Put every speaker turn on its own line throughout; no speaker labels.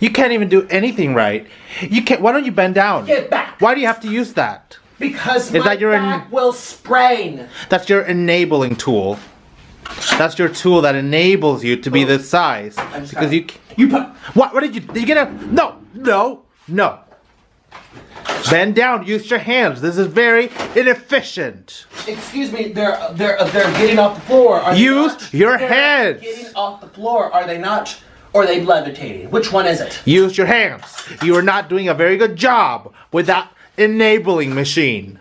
You can't even do anything right. You can't. Why don't you bend down?
Get back.
Why do you have to use that?
Because my back will sprain.
That's your enabling tool. That's your tool that enables you to be this size. Because you put what did you get a no. Bend down, use your hands. This is very inefficient.
Excuse me, they're getting off the floor.
Use your hands.
Getting off the floor, are they not? Or are they levitating? Which one is it?
Use your hands. You are not doing a very good job with that enabling machine.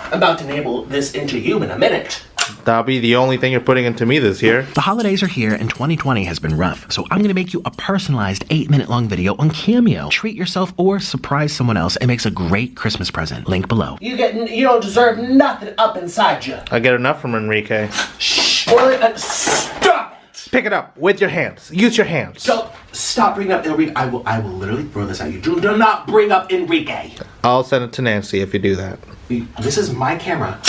I'm about to enable this into you in a minute.
That'll be the only thing you're putting into me this year.
The holidays are here and 2020 has been rough, so I'm going to make you a personalized 8-minute long video on Cameo. Treat yourself or surprise someone else. It makes a great Christmas present. Link below.
You don't deserve nothing up inside you.
I get enough from Enrique.
Shh! Stop it!
Pick it up with your hands. Use your hands.
Don't stop bringing up Enrique. I will literally throw this at you. Do not bring up Enrique.
I'll send it to Nancy if you do that.
This is my camera.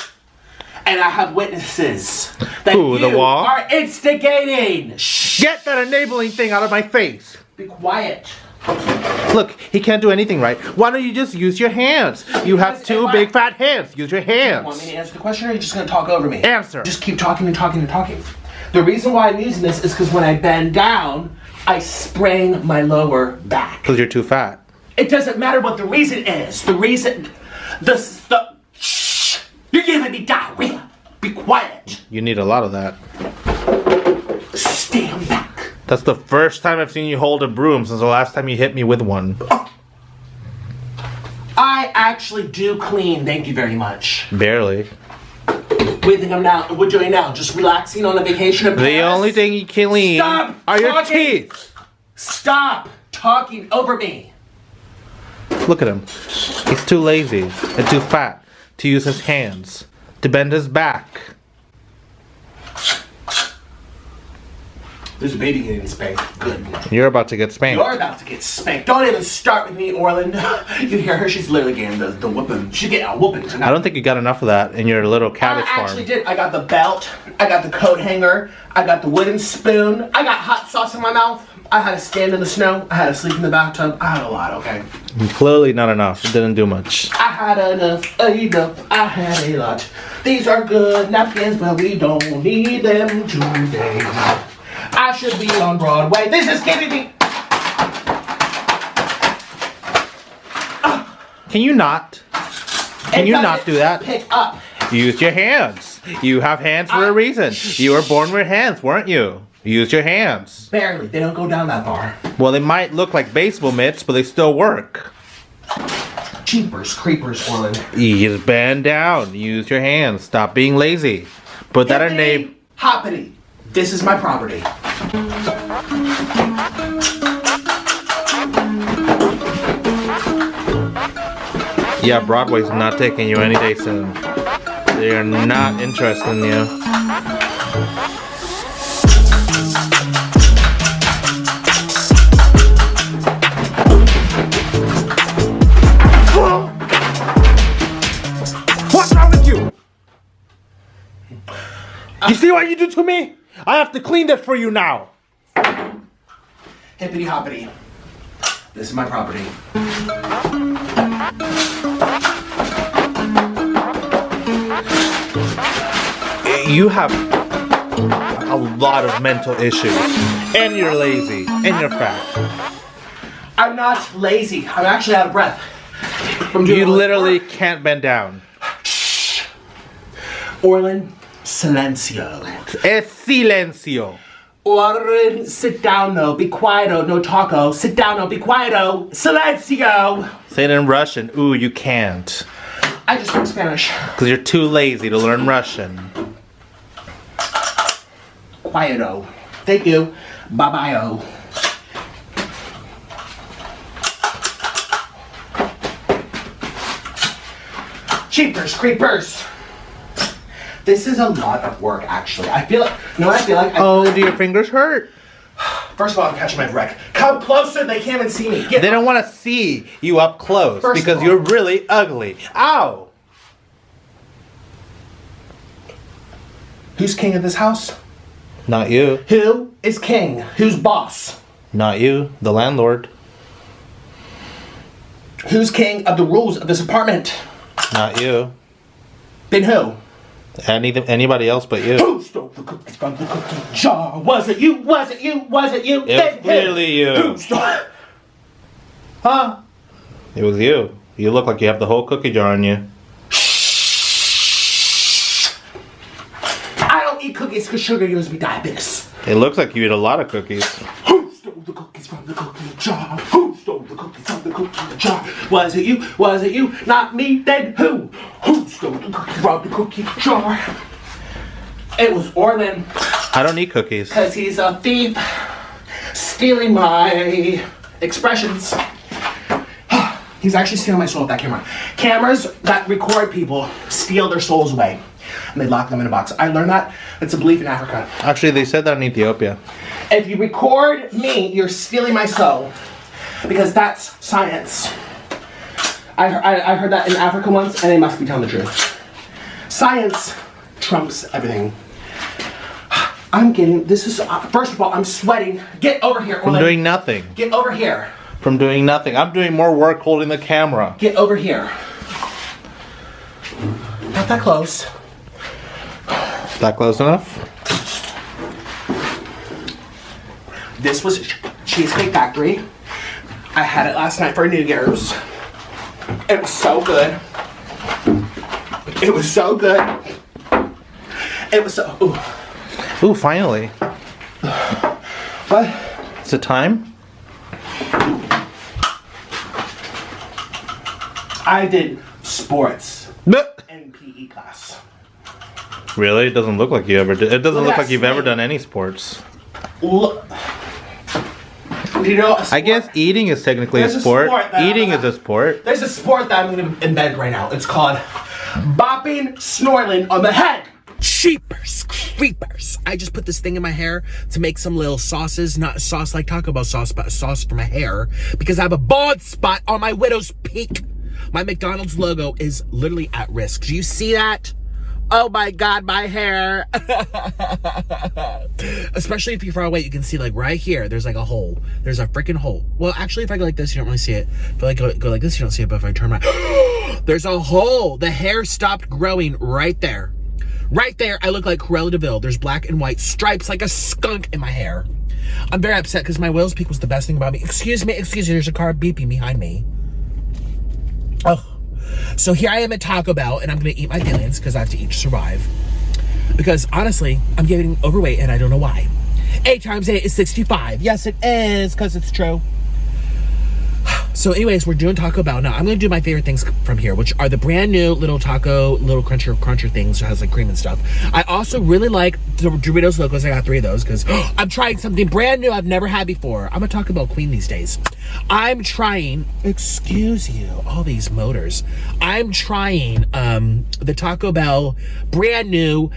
And I have witnesses that
the wall?
are instigating. Shh.
Get that enabling thing out of my face.
Be quiet.
Look, he can't do anything right. Why don't you just use your hands? You have two big fat hands. Use your hands.
You want me to answer the question or are you just going to talk over me?
Answer.
Just keep talking and talking and talking. The reason why I'm using this is because when I bend down, I sprain my lower back.
Because you're too fat.
It doesn't matter what the reason is. The reason... Shh! You're giving me diarrhea. Be quiet.
You need a lot of that.
Stand back.
That's the first time I've seen you hold a broom since the last time you hit me with one.
I actually do clean, thank you very much.
Barely.
What do you think we're doing now? Just relaxing on a vacation in Paris?
The only thing you clean are your teeth.
Stop talking over me.
Look at him. He's too lazy and too fat to use his hands, to bend his back.
There's a baby getting spanked. Good.
You're about to get spanked.
You're about to get spanked. Don't even start with me, Orland. You hear her? She's literally getting the whooping. She's getting a whooping tonight.
I don't think you got enough of that in your little cabbage farm.
I actually did. I got the belt. I got the coat hanger. I got the wooden spoon. I got hot sauce in my mouth. I had to stand in the snow. I had to sleep in the bathtub. I had a lot, okay?
Clearly not enough. It didn't do much.
I had enough. I had a lot. These are good napkins, but we don't need them today. I should be on Broadway. This is giving me...
Can you not? Can you not do that?
Pick up.
Use your hands. You have hands for a reason. You were born with hands, weren't you? Use your hands.
Barely. They don't go down that far.
Well, they might look like baseball mitts, but they still work.
Jeepers, creepers, Orland.
You just bend down. Use your hands. Stop being lazy. Put that in a...
Hoppity. This is my property.
Yeah, Broadway's not taking you any day soon. They are not interested in you. What's wrong with you? You see what you do to me? I have to clean that for you now.
Hippity hoppity. This is my property.
You have a lot of mental issues. And you're lazy. And you're fat.
I'm not lazy. I'm actually out of breath.
You literally can't bend down.
Shh. Orland, silencio.
Es silencio.
Orland, sit down, no. Be quieto, no taco. Sit down, no. Be quieto. Silencio.
Say it in Russian. Ooh, you can't.
I just speak Spanish.
Because you're too lazy to learn Russian.
Quieto. Thank you. Bye-bye-o. Cheapers, creepers. This is a lot of work, actually. I feel like, you know what I feel like?
Do your fingers hurt?
First of all, I'm catching my breath. Come closer, they can't even see me.
They don't want to see you up close because you're really ugly. Ow!
Who's king of this house?
Not you.
Who is king? Who's boss?
Not you, the landlord.
Who's king of the rules of this apartment?
Not you.
Then who?
Anybody else but you.
Who stole the cookies from the cookie jar? Was it you? Was it you? Was it you?
It was clearly you.
Who stole? Huh?
It was you. You look like you have the whole cookie jar on you.
I don't eat cookies because sugar gives me diabetes.
It looks like you eat a lot of cookies.
Who stole the cookies from the cookie jar? Who stole the cookies from the cookie jar? Was it you? Was it you? Not me, then who? Who stole the cookies from the cookie jar? It was Orlin.
I don't eat cookies.
Because he's a thief. Stealing my expressions. He's actually stealing my soul with that camera. Cameras that record people steal their souls away. And they lock them in a box. I learned that. It's a belief in Africa.
Actually, they said that in Ethiopia.
If you record me, you're stealing my soul. Because that's science. I heard that in Africa once, and they must be telling the truth. Science trumps everything. This is, first of all, I'm sweating. Get over here, Orlando.
From doing nothing.
Get over here.
From doing nothing. I'm doing more work holding the camera.
Get over here. Not that close.
Is that close enough?
This was Cheesecake Factory. I had it last night for New Year's. It was so good. It was so good. It was so... Ooh.
Ooh, finally.
What?
Is it time?
I did sports
But
in PE class.
really? It doesn't look like you ever did. It doesn't
Look
look
at
like you've
me.
ever done any sports.
Look. You know,
I guess eating is technically a
There's a
sport.
sport that-
Eating is a sport.
There's a sport that I'm going to invent right now. It's called bopping snorling on the head.
Cheapers, creepers. I just put this thing in my hair to make some little sauces, not sauce like Taco Bell sauce, but a sauce for my hair because I have a bald spot on my widow's peak. My McDonald's logo is literally at risk. Do you see that? Oh my God, my hair. Especially if you're far away, you can see like right here, there's like a hole. There's a freaking hole. Well, actually, if I go like this, you don't really see it. If I go like this, you don't see it. But if I turn around, there's a hole. The hair stopped growing right there. Right there, I look like Cruella de Vil. There's black and white stripes like a skunk in my hair. I'm very upset because my widow's peak was the best thing about me. Excuse me, there's a car beeping behind me. Oh. So here I am at Taco Bell, and I'm going to eat my feelings because I have to eat to survive. Because, honestly, I'm getting overweight, and I don't know why. 8 times 8 is 65. Yes, it is, because it's true. So, anyways, we're doing Taco Bell. Now, I'm going to do my favorite things from here, which are the brand new little cruncher things that has, like, cream and stuff. I also really like the Doritos Locos. I got 3 of those because I'm trying something brand new I've never had before. I'm a Taco Bell queen these days. I'm trying, excuse you, all these motors. I'm trying the Taco Bell brand new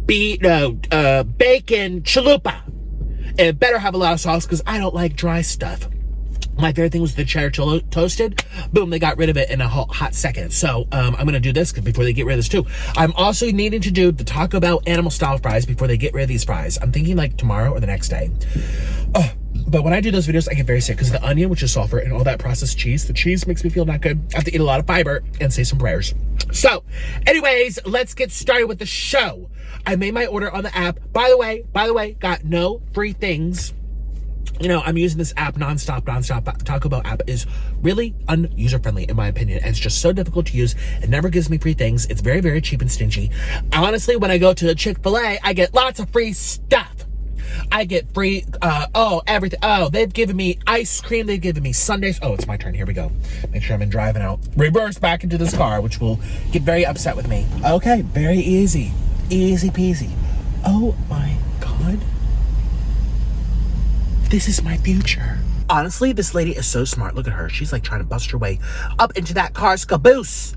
bacon chalupa. It better have a lot of sauce because I don't like dry stuff. My favorite thing was the cheddar toasted. Boom, they got rid of it in a hot second. So I'm going to do this before they get rid of this too. I'm also needing to do the Taco Bell animal style fries before they get rid of these fries. I'm thinking like tomorrow or the next day. But when I do those videos, I get very sick because the onion, which is sulfur, and all that processed cheese. The cheese makes me feel not good. I have to eat a lot of fiber and say some prayers. So, anyways, let's get started with the show. I made my order on the app. By the way, got no free things. You know, I'm using this app nonstop. Taco Bell app is really user-friendly, in my opinion. And it's just so difficult to use. It never gives me free things. It's very, very cheap and stingy. Honestly, when I go to Chick-fil-A, I get lots of free stuff. I get free, everything. Oh, they've given me ice cream. They've given me sundaes. Oh, it's my turn. Here we go. Make sure I'm in driving out. Reverse back into this car, which will get very upset with me. Okay, very easy. Easy peasy. Oh my God. This is my future. Honestly, this lady is so smart. Look at her. She's like trying to bust her way up into that car's caboose.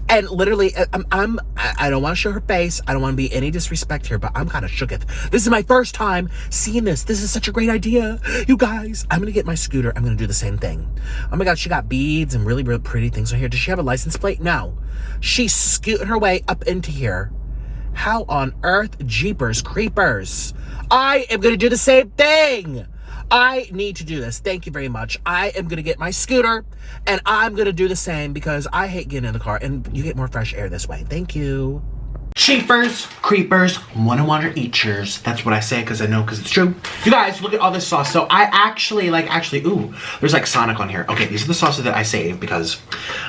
And literally, I don't want to show her face. I don't want to be any disrespect here, but I'm kind of shooketh. This is my first time seeing this. This is such a great idea. You guys, I'm going to get my scooter. I'm going to do the same thing. Oh my God, she got beads and really, really pretty things on here. Does she have a license plate? No. She's scooting her way up into here. How on earth, jeepers, creepers? I am going to do the same thing. I need to do this. Thank you very much. I am going to get my scooter, and I'm going to do the same because I hate getting in the car, and you get more fresh air this way. Thank you. Cheapers, creepers, wanna eaters. That's what I say because I know because it's true. You guys, look at all this sauce. So I actually, ooh, there's like Sonic on here. Okay, these are the sauces that I saved because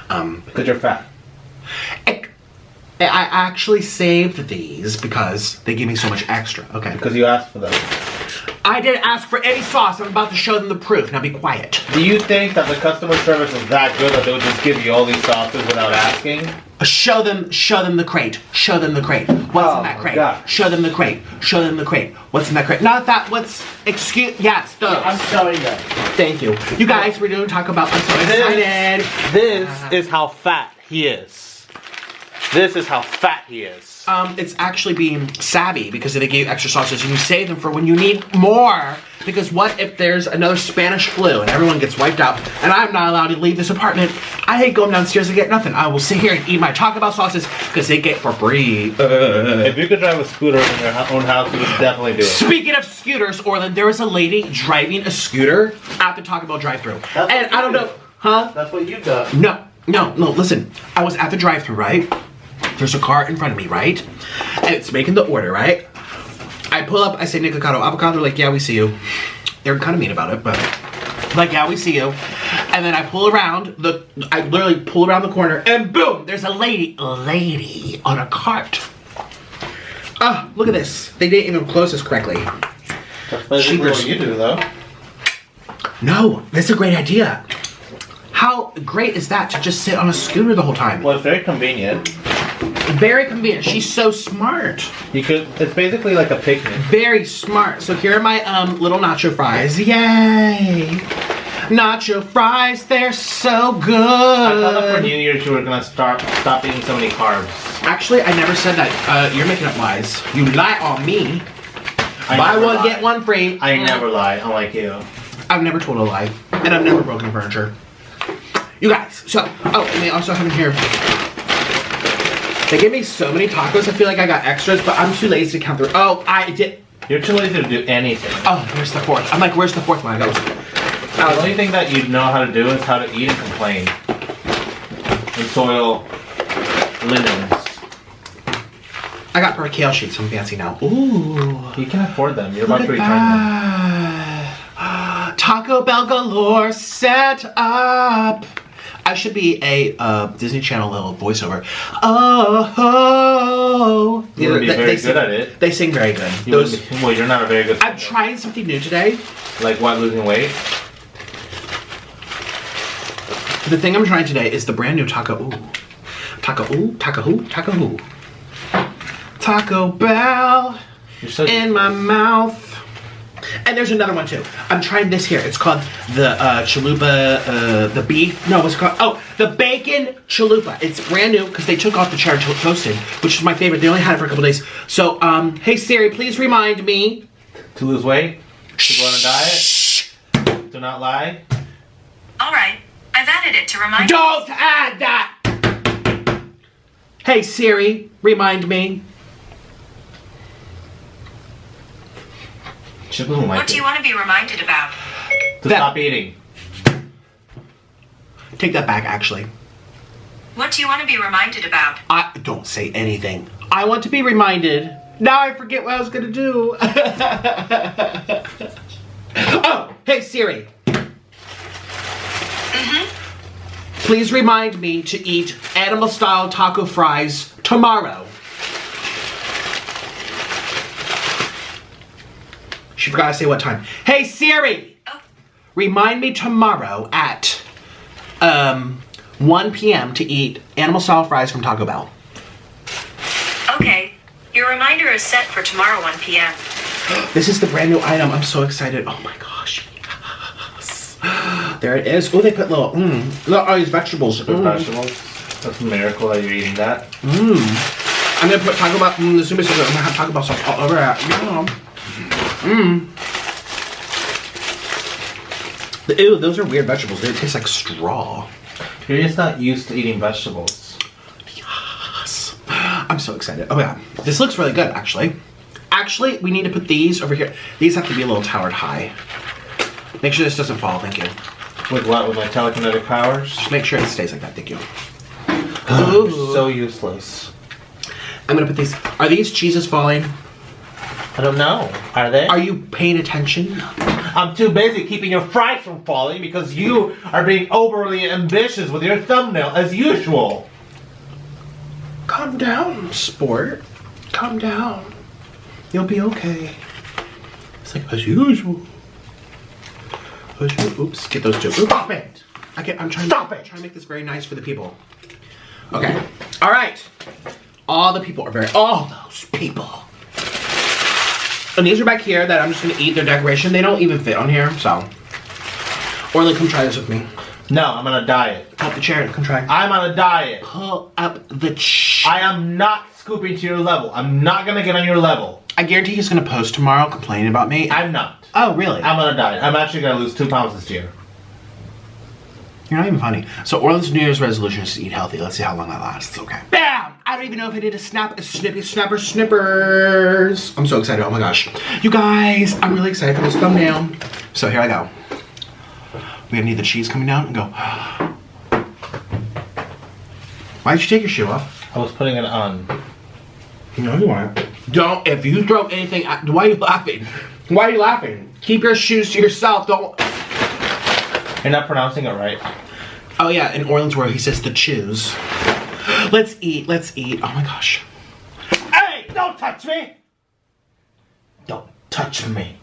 you're fat.
I actually saved these because they gave me so much extra. Okay.
Because you asked for them.
I didn't ask for any sauce. I'm about to show them the proof. Now be quiet.
Do you think that the customer service is that good that they would just give you all these sauces without asking?
Show them the crate. Show them the crate. What's in that crate?
God.
Show them the crate. Show them the crate. What's in that crate? Not that. Yes, those.
I'm showing them.
Thank you. You guys, we're doing Taco Bell. I'm so excited.
This is how fat he is. This is how fat he is.
It's actually being savvy because they gave extra sauces and you save them for when you need more. Because what if there's another Spanish flu and everyone gets wiped out and I'm not allowed to leave this apartment? I hate going downstairs and get nothing. I will sit here and eat my Taco Bell sauces because they get for free.
If you could drive a scooter in your own house, you would definitely do it.
Speaking of scooters, Orland, there was a lady driving a scooter at the Taco Bell drive-thru. And I don't know, huh?
That's what you've done.
No, listen. I was at the drive-thru, right? There's a car in front of me, right? And it's making the order, right? I pull up, I say, Nikocado, avocado. They're like, yeah, we see you. They're kind of mean about it, but like, yeah, we see you. And then I pull around, I literally pull around the corner, and boom, there's a lady on a cart. Oh, look at this. They didn't even close this correctly.
That's basically what you do, though.
No, that's a great idea. How great is that to just sit on a scooter the whole time?
Well, it's very convenient.
Very convenient. She's so smart.
It's basically like a picnic.
Very smart. So here are my little nacho fries. Yay! Nacho fries, they're so good.
I thought that for New Year's you were gonna stop eating so many carbs.
Actually, I never said that. You're making up lies. You lie on me. Buy one, get one free.
I never lie, unlike you.
I've never told a lie. And I've never broken furniture. You guys, so, and they also have in here, they gave me so many tacos, I feel like I got extras, but I'm too lazy to count through. Oh, I did.
You're too lazy to do anything.
Oh, where's the fourth? I'm like, where's the fourth one? I go.
The only thing that you know how to do is how to eat and complain. And soil linens.
I got percale sheets, I'm fancy now. Ooh.
You can afford them. You're about to return them.
Taco Bell galore set up. I should be a Disney Channel little voiceover. Oh,
you would be very good at it.
They sing very good.
Well, you're not a very good singer.
I'm trying something new today.
Like what, losing weight?
The thing I'm trying today is the brand new Taco Bell in my mouth. And there's another one too. I'm trying this here. It's called the chalupa, the beef. No, what's it called? Oh, the bacon chalupa. It's brand new because they took off the cheddar toasted, which is my favorite. They only had it for a couple days. So, hey Siri, please remind me.
To lose weight? To go on a diet? Do not lie?
Alright, I've added it to remind you.
Don't add that! Hey Siri, remind me.
She doesn't like
What do you want to be reminded about?
To stop eating.
Take that back, actually.
What do you want to be reminded about?
I don't say anything. I want to be reminded. Now I forget what I was gonna do. Oh, hey Siri. Please remind me to eat animal-style taco fries tomorrow. She forgot to say what time. Hey Siri!
Oh.
Remind me tomorrow at 1 p.m. to eat animal-style fries from Taco Bell.
Okay, your reminder is set for tomorrow 1 p.m.
This is the brand new item. I'm so excited. Oh my gosh. Yes. There it is. Oh, they put little, look at all these vegetables.
Vegetables. That's a miracle that you're eating that.
I'm gonna put Taco Bell, this is gonna be so good. I'm gonna have Taco Bell sauce all over it. Ew, those are weird vegetables. They taste like straw.
You're just not used to eating vegetables.
Yes. I'm so excited. Oh yeah. This looks really good, actually. Actually, we need to put these over here. These have to be a little towered high. Make sure this doesn't fall, thank you.
With what? With my telekinetic powers?
Just make sure it stays like that, thank you.
Ooh. So useless.
I'm gonna put these. Are these cheeses falling?
I don't know. Are they?
Are you paying attention?
I'm too busy keeping your fries from falling because you are being overly ambitious with your thumbnail as usual.
Calm down, sport. Calm down. You'll be okay. It's like as usual. Oops, get those two.
Stop it!
I'm trying.
Stop
to,
it!
Trying to make this very nice for the people. Okay. All right. All the people are very. All those people. And these are back here that I'm just gonna eat their decoration. They don't even fit on here, so. Orly, come try this with me.
No, I'm on a diet.
Pull up the chair. Come try.
I'm on a diet.
Pull up the chair.
I am not scooping to your level. I'm not gonna get on your level.
I guarantee he's gonna post tomorrow complaining about me.
I'm not.
Oh, really?
I'm on a diet. I'm actually gonna lose 2 pounds this year.
You're not even funny. So Orland's New Year's resolution is to eat healthy. Let's see how long that lasts. Okay. Bam! I don't even know if I did a snippers. I'm so excited. Oh my gosh. You guys, I'm really excited for this thumbnail. So here I go. We're gonna need the cheese coming down and go. Why'd you take your shoe off?
I was putting it on.
No, you aren't. Don't. If you throw anything at, why are you laughing? Why are you laughing? Keep your shoes to yourself. Don't.
You're not pronouncing it right.
Oh yeah, in Orleans where he says the chews. Let's eat. Let's eat. Oh my gosh.
Hey! Don't touch me! Don't touch me.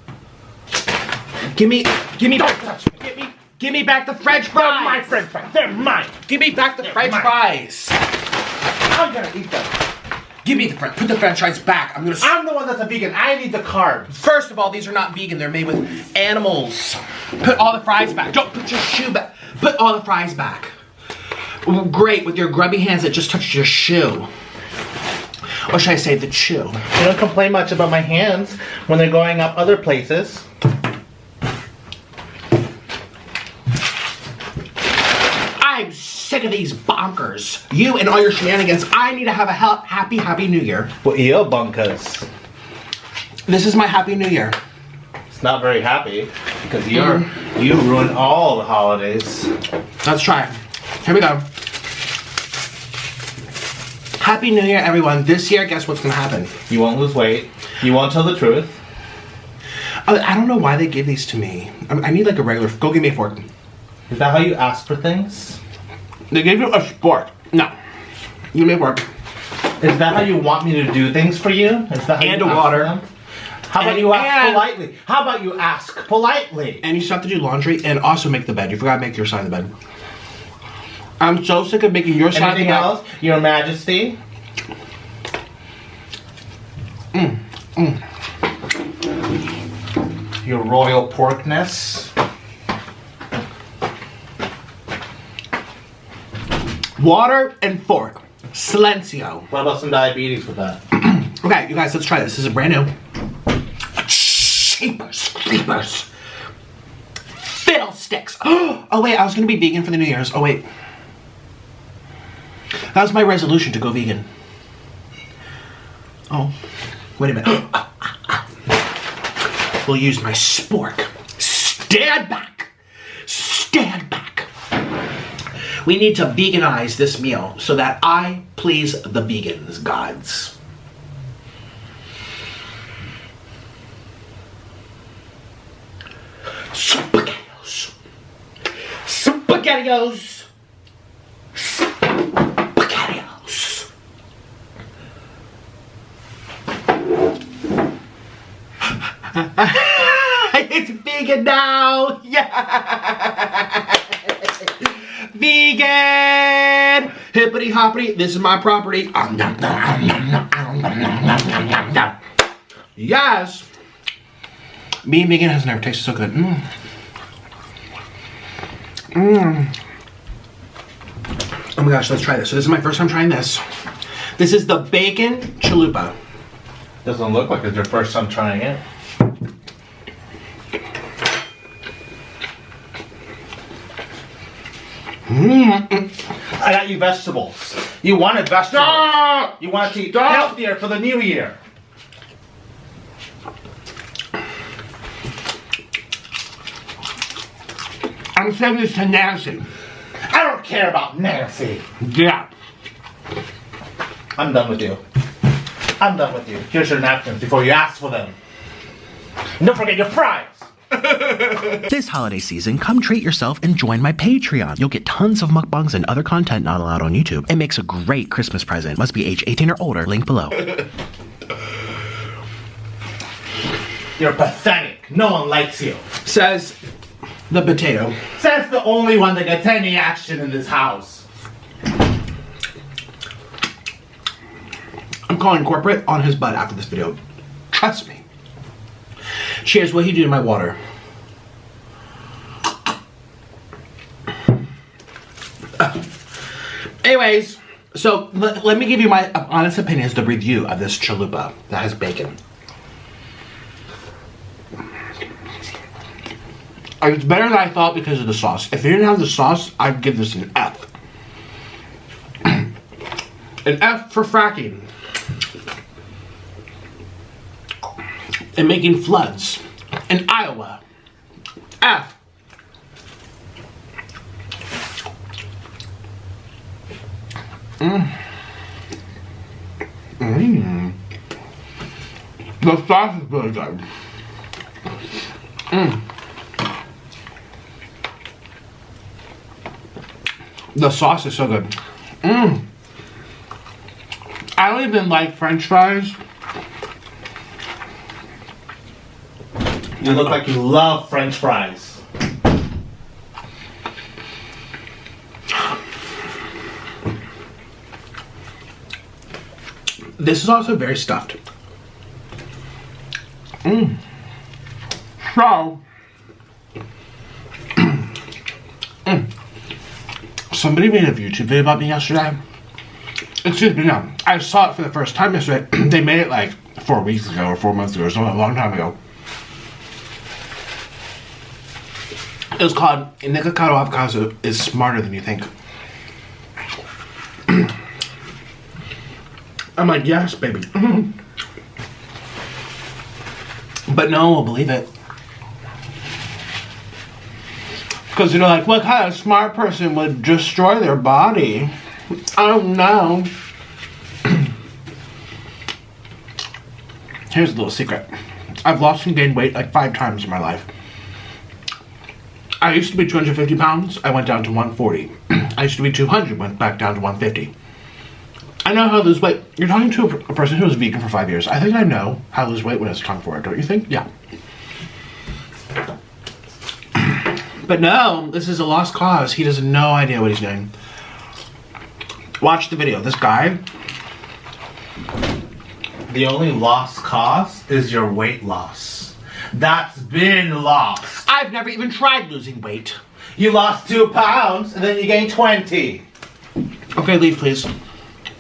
Give me.
Don't touch me.
Give me back the French fries.
They're my French fries. They're mine.
Give me back the French fries.
I'm gonna eat them.
Give me the French. Put the French fries back.
I'm the one that's a vegan. I need the carbs.
First of all, these are not vegan. They're made with animals. Put all the fries back. Don't put your shoe back. Put all the fries back. Great, with your grubby hands that just touched your shoe. Or should I say the chew?
You don't complain much about my hands when they're going up other places.
I'm sick of these bonkers. You and all your shenanigans. I need to have a happy New Year.
Well, yeah, bunkas.
This is my Happy New Year.
It's not very happy because you ruin all the holidays.
Let's try it. Here we go. Happy New Year, everyone. This year, guess what's gonna happen?
You won't lose weight. You won't tell the truth.
I don't know why they give these to me. I need like a regular. Go give me a fork.
Is that how you ask for things?
They give you a fork. No. Give me a fork.
Is that how you want me to do things for you? Is that how
And
you
a
ask
water.
for them? How about you ask politely? How about you ask politely?
And you still have to do laundry and also make the bed. You forgot to make your side of the bed. I'm so sick of making your side of the
Anything
bed.
else? Your Majesty? Your royal porkness?
Water and fork. Silencio.
What about some diabetes with that?
Okay, you guys, let's try this. This is brand new. Shapers, creepers, fiddlesticks. Oh wait, I was gonna be vegan for the New Year's. Oh wait, that was my resolution to go vegan. Oh, wait a minute. We'll use my spork. Stand back. Stand back. We need to veganize this meal so that I please the vegans, gods. Spaghettios. Spaghettios. Spaghettios. It's vegan now. Yeah. Vegan. Hippity hoppity. This is my property. Yes. Being vegan has never tasted so good. Oh my gosh, let's try this. So this is my first time trying this. This is the bacon chalupa.
Doesn't look like it's your first time trying it. I got you vegetables. You wanted vegetables.
Stop!
You wanted to eat
Stop!
healthier for the new year.
I'm saving this to Nancy.
I don't care about Nancy.
Yeah.
I'm done with you. I'm done with you. Here's your napkins before you ask for them. And don't forget your fries.
This holiday season, come treat yourself and join my Patreon. You'll get tons of mukbangs and other content not allowed on YouTube. It makes a great Christmas present. Must be age 18 or older. Link below.
You're pathetic. No one likes you.
Says the potato.
Says the only one that gets any action in this house.
I'm calling corporate on his butt after this video. Trust me. Cheers, what he do to my water? Anyways, so let me give you my honest opinions, the review of this chalupa that has bacon. It's better than I thought because of the sauce. If you didn't have the sauce, I'd give this an F. An F for fracking. And making floods in Iowa. F. The sauce is really good. The sauce is so good. I don't even like French fries.
You look like you love French fries.
This is also very stuffed. So, somebody made a YouTube video about me yesterday. Excuse me, no. I saw it for the first time yesterday. They made it like 4 weeks ago or 4 months ago or something, a long time ago. It was called Nikocado Avocado is Smarter Than You Think. I'm like, yes, baby. But no one will believe it. Because they're like, what kind of smart person would destroy their body? Oh no. Here's a little secret. I've lost and gained weight like 5 times in my life. I used to be 250 pounds, I went down to 140. I used to be 200, went back down to 150. I know how to lose weight. You're talking to a person who was vegan for 5 years. I think I know how to lose weight when it's time for it, don't you think? Yeah. But no, this is a lost cause. He has no idea what he's doing. Watch the video. This guy.
The only lost cause is your weight loss. That's been lost.
I've never even tried losing weight.
You lost 2 pounds and then you gained 20.
Okay, leave, please.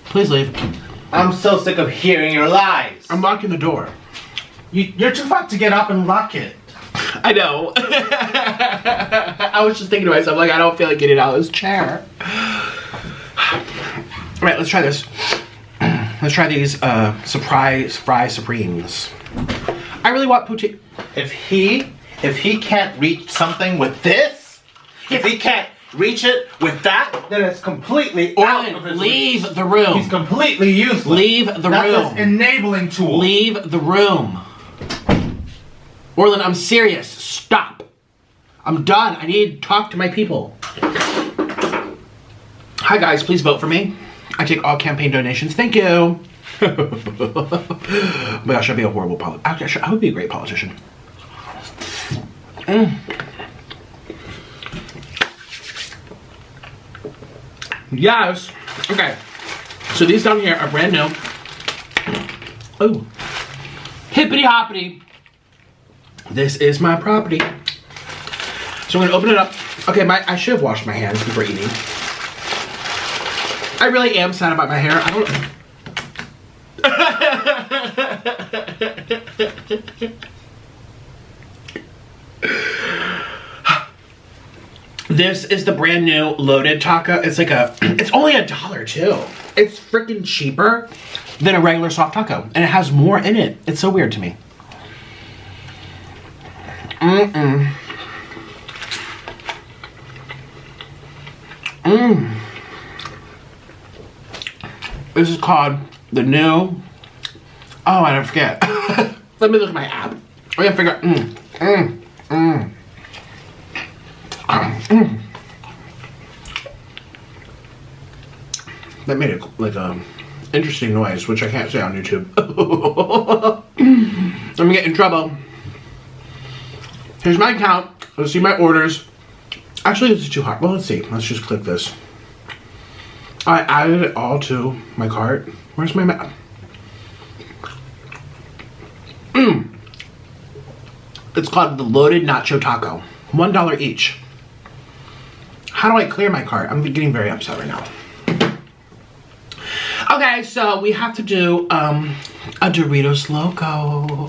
Please leave.
I'm so sick of hearing your lies.
I'm locking the door.
You're too fat to get up and lock it.
I know. I was just thinking to myself, like, I don't feel like getting out of this chair. Alright, let's try this. Let's try these surprise fry supremes. I really want poutine.
If he can't reach something with this, if he can't reach it with that, then it's completely out of his
leave
reach.
the room.
He's completely useless.
Leave the room.
That's his enabling tool.
Leave the room. Orlin, I'm serious. Stop. I'm done. I need to talk to my people. Hi guys, please vote for me. I take all campaign donations. Thank you. Oh my gosh, I'd be a horrible politician. I would be a great politician. Yes. Okay. So these down here are brand new. Oh. Hippity hoppity. This is my property. So I'm gonna open it up. Okay, I should have washed my hands before eating. I really am sad about my hair. I don't. This is the brand new loaded taco. It's like it's only $1 too. It's freaking cheaper than a regular soft taco. And it has more in it. It's so weird to me. This is called the new. Oh, I don't forget. Let me look at my app. I gotta figure out. That made it like a interesting noise, which I can't say on YouTube. Let me get in trouble. Here's my account. Let's see my orders. Actually, this is too hard. Well, let's see. Let's just click this. I added it all to my cart. Where's my map? It's called the Loaded Nacho Taco. $1 each. How do I clear my cart? I'm getting very upset right now. Okay, so we have to do a Doritos Loco.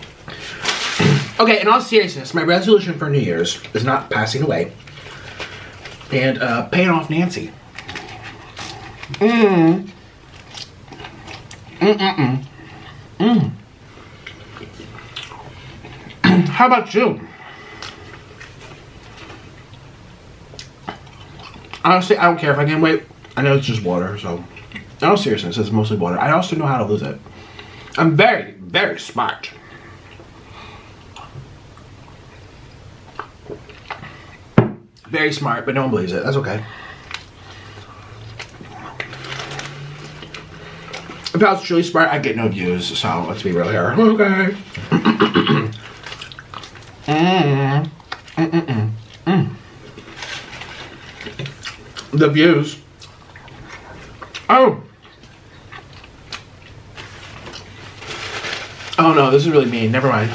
Okay, in all seriousness, my resolution for New Year's is not passing away and paying off Nancy. How about you? Honestly, I don't care if I gain weight. I know it's just water, so. In all seriousness, it's mostly water. I also know how to lose it. I'm very, very smart. Very smart, but no one believes it. That's okay. If I was truly smart, I'd get no views, so let's be real here. Okay. The views. Oh. Oh no, this is really mean. Never mind.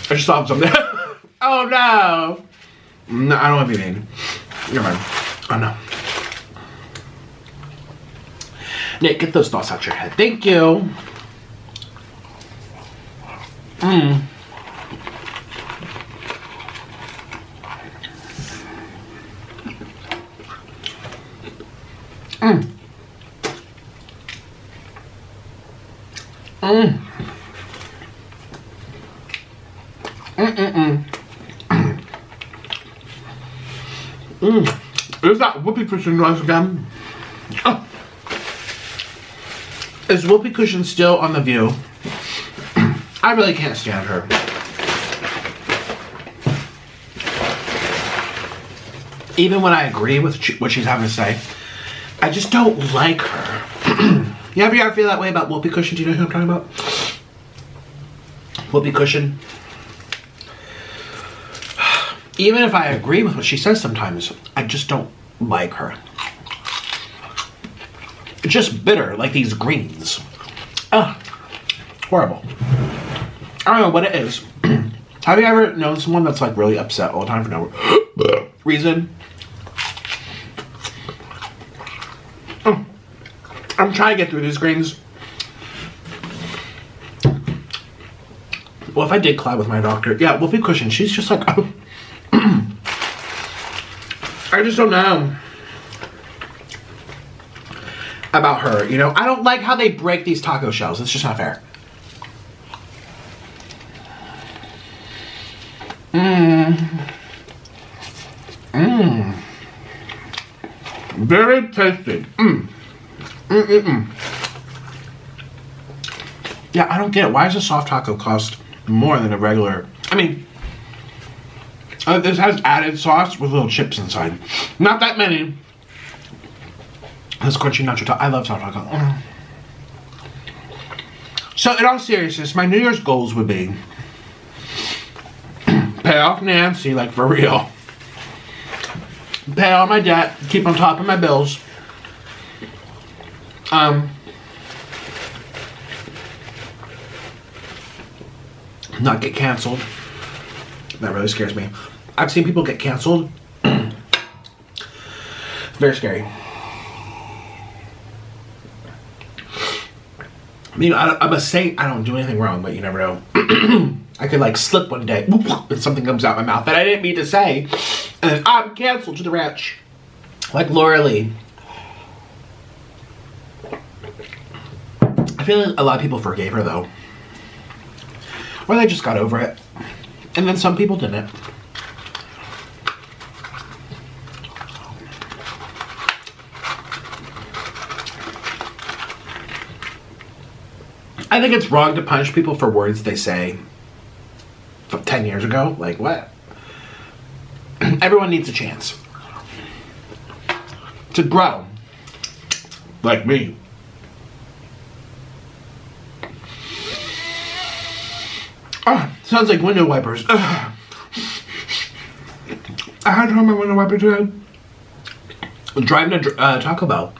I just thought of something. Oh no. No, I don't want to be mean. Never mind. Oh no. Nick, get those thoughts out your head. Thank you. Is that whoopee cushion noise again? Oh. Is whoopee cushion still on the View? I really can't stand her. Even when I agree with what she's having to say, I just don't like her. You ever feel that way about whoopee cushion? Do you know who I'm talking about? Whoopee cushion. Even if I agree with what she says sometimes, I just don't like her. It's just bitter, like these greens. Ugh. Horrible. I don't know what it is. Have you ever known someone that's like really upset all the time for no reason? Oh. I'm trying to get through these greens. Well, if I did collab with my doctor, yeah, whoopee cushion, she's just like, oh. I just don't know about her, you know? I don't like how they break these taco shells. It's just not fair. Very tasty. Yeah, I don't get it. Why does a soft taco cost more than a regular? I mean, this has added sauce with little chips inside. Not that many. This crunchy nacho taco. I love soft taco. So, in all seriousness, my New Year's goals would be pay off Nancy, like for real. Pay all my debt. Keep on top of my bills. Not get canceled. That really scares me. I've seen people get canceled. Very scary. I mean, I'm a saint. I don't do anything wrong, but you never know. I could like slip one day and something comes out my mouth that I didn't mean to say, and then I'm canceled to the ranch, like Laura Lee. I feel like a lot of people forgave her though, or they just got over it, and then some people didn't. I think it's wrong to punish people for words they say 10 years ago. Like, what? Everyone needs a chance to grow. Like me. Sounds like window wipers. I had to hold my window wiper today. Driving to Taco Bell.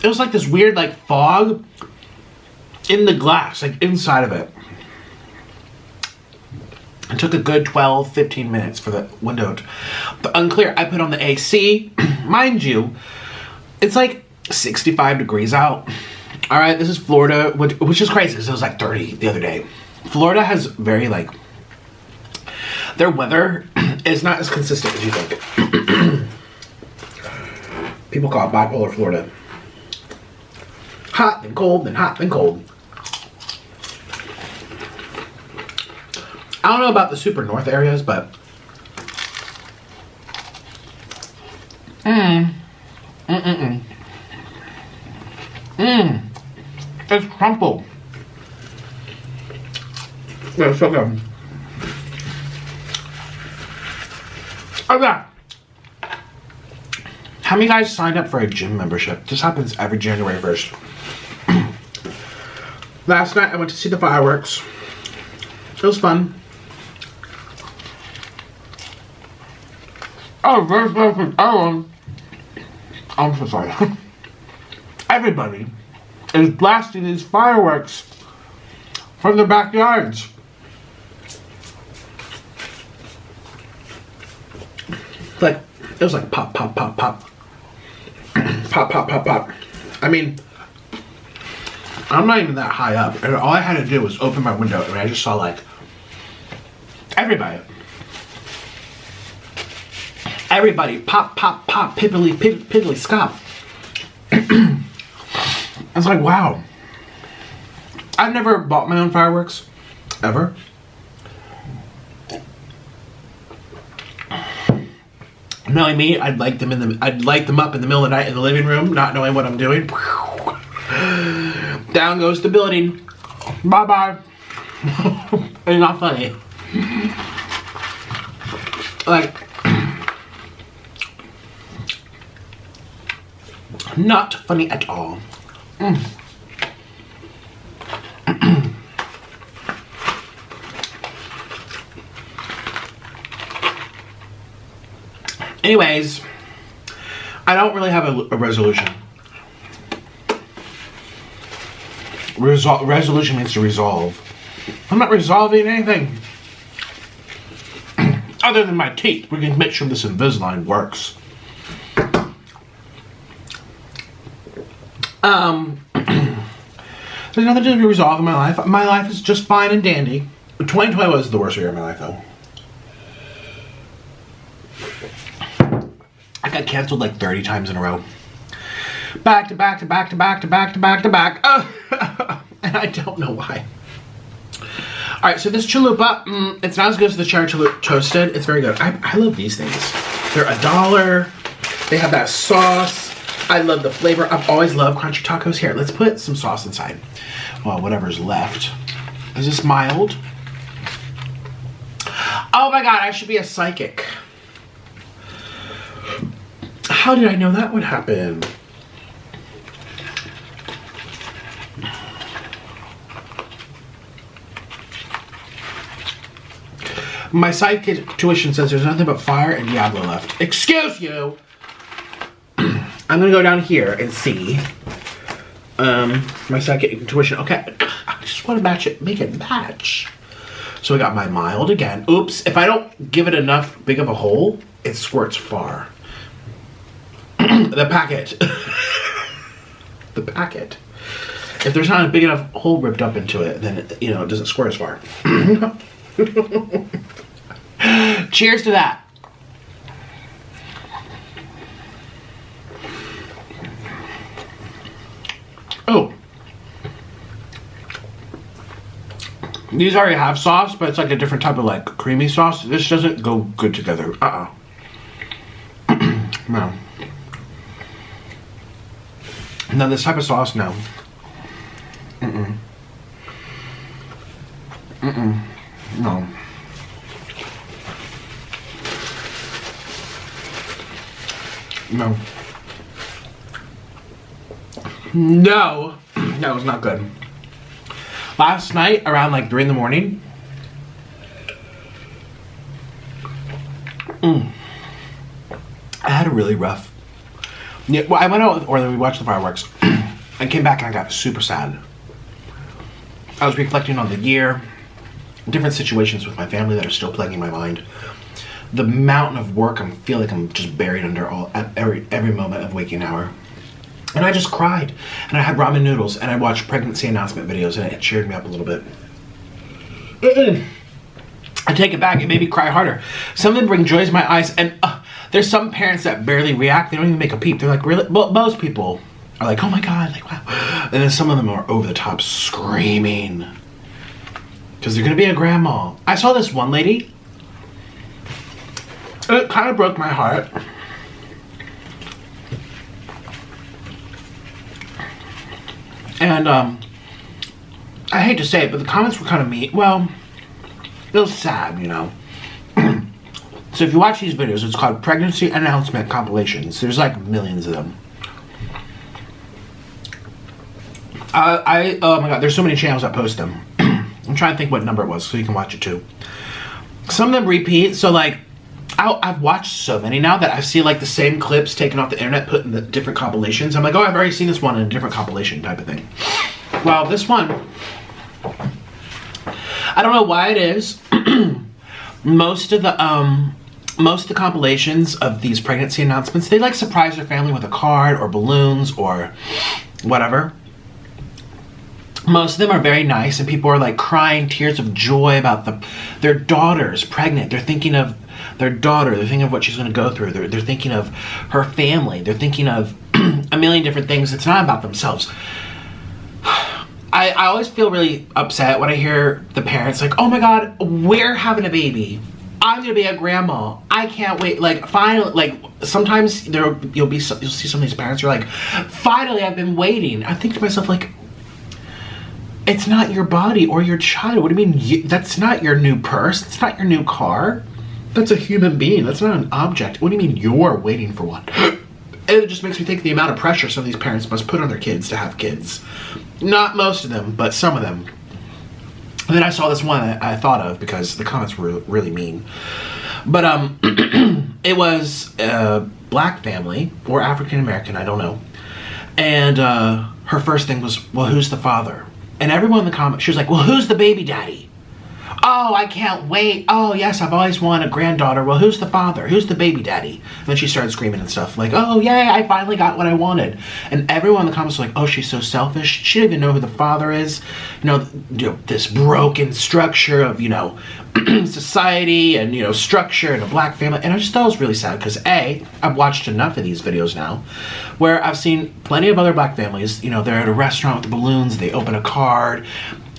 It was like this weird like fog in the glass, like inside of it. It took a good 12-15 minutes for the window to, unclear. I put on the AC. Mind you, it's like 65 degrees out. All right, this is Florida, which is crazy because it was like 30 the other day. Florida has very like, their weather is not as consistent as you think. People call it bipolar Florida. Hot, then cold, then hot, then cold. I don't know about the super north areas, but it's crumpled. Yeah, it's so good. Okay. How many guys signed up for a gym membership? This happens every January 1st. Last night I went to see the fireworks. It was fun. Oh, very perfect. Oh, I'm so sorry. Everybody is blasting these fireworks from their backyards. Like, it was like pop, pop, pop, pop. Pop, pop, pop, pop. I mean, I'm not even that high up. And all I had to do was open my window and I just saw like everybody. Everybody pop, pop, pop, piddly, piddly, scop. I was like, wow. I've never bought my own fireworks, ever. Knowing me, I'd light them up in the middle of the night in the living room, not knowing what I'm doing. Down goes the building. Bye bye. It's not funny. Like, not funny at all. Anyways, I don't really have a resolution. Resolution means to resolve. I'm not resolving anything. Other than my teeth. We can make sure this Invisalign works. There's nothing to resolve in my life. My life is just fine and dandy. 2020 was the worst year of my life, though. I got canceled like 30 times in a row. Back to back to back to back to back to back to back. And I don't know why. Alright, so this chalupa, it's not as good as the cherry toasted. It's very good. I love these things. They're $1. They have that sauce. I love the flavor. I've always loved crunchy tacos. Here, let's put some sauce inside. Well, whatever's left. Is this mild? Oh my god, I should be a psychic. How did I know that would happen? My psychic tuition says there's nothing but fire and Diablo left. Excuse you! I'm gonna go down here and see my psychic intuition. Okay, I just want to match it, make it match. So I got my mild again. Oops, if I don't give it enough big of a hole, it squirts far. The packet. The packet. If there's not a big enough hole ripped up into it, then it, you know, it doesn't squirt as far. Cheers to that. Oh. These already have sauce, but it's like a different type of like creamy sauce. This doesn't go good together. No. No, this type of sauce, no. No. No. No. That was not good. Last night, around like 3 in the morning, I had a really rough... Yeah, well, I went out with Orlin, we watched the fireworks. I came back and I got super sad. I was reflecting on the year, different situations with my family that are still plaguing my mind. The mountain of work, I feel like I'm just buried under at every moment of waking hour. And I just cried. And I had ramen noodles and I watched pregnancy announcement videos and it cheered me up a little bit. I take it back, it made me cry harder. Some of them bring joy to my eyes, and there's some parents that barely react, they don't even make a peep. They're like, really? Well, most people are like, oh my God, like, wow. And then some of them are over the top screaming. Because they're gonna be a grandma. I saw this one lady, it kind of broke my heart. And I hate to say it, but the comments were kind of mean. Well, it was sad, you know. So if you watch these videos, it's called Pregnancy Announcement Compilations. There's like millions of them. Oh my God, there's so many channels that post them. I'm trying to think what number it was so you can watch it too. Some of them repeat, so like, I've watched so many now that I see like the same clips taken off the internet, put in the different compilations. I'm like, oh, I've already seen this one in a different compilation type of thing. Well, this one, I don't know why it is. Most of the compilations of these pregnancy announcements, they like surprise their family with a card or balloons or whatever. Most of them are very nice and people are like crying tears of joy about their daughter's pregnant. They're thinking of their daughter, they're thinking of what she's going to go through, they're thinking of her family, they're thinking of a million different things. It's not about themselves. I always feel really upset when I hear the parents like, oh my God, we're having a baby, I'm gonna be a grandma, I can't wait. Like finally, like sometimes you'll see some of these parents who are like, finally I've been waiting. I think to myself like, it's not your body or your child. What do you mean? That's not your new purse. It's not your new car. That's a human being. That's not an object. What do you mean you're waiting for one? And it just makes me think the amount of pressure some of these parents must put on their kids to have kids. Not most of them, but some of them. And then I saw this one I thought of because the comments were really mean. But it was a black family or African American, I don't know. And her first thing was, well, who's the father? And everyone in the comments, she was like, well, who's the baby daddy? Oh, I can't wait. Oh, yes, I've always wanted a granddaughter. Well, who's the father? Who's the baby daddy? And then she started screaming and stuff like, oh, yay, I finally got what I wanted. And everyone in the comments was like, oh, she's so selfish. She didn't even know who the father is. You know, this broken structure of, you know, society and, you know, structure and a black family. And I just thought it was really sad because I've watched enough of these videos now where I've seen plenty of other black families, you know, they're at a restaurant with the balloons, they open a card,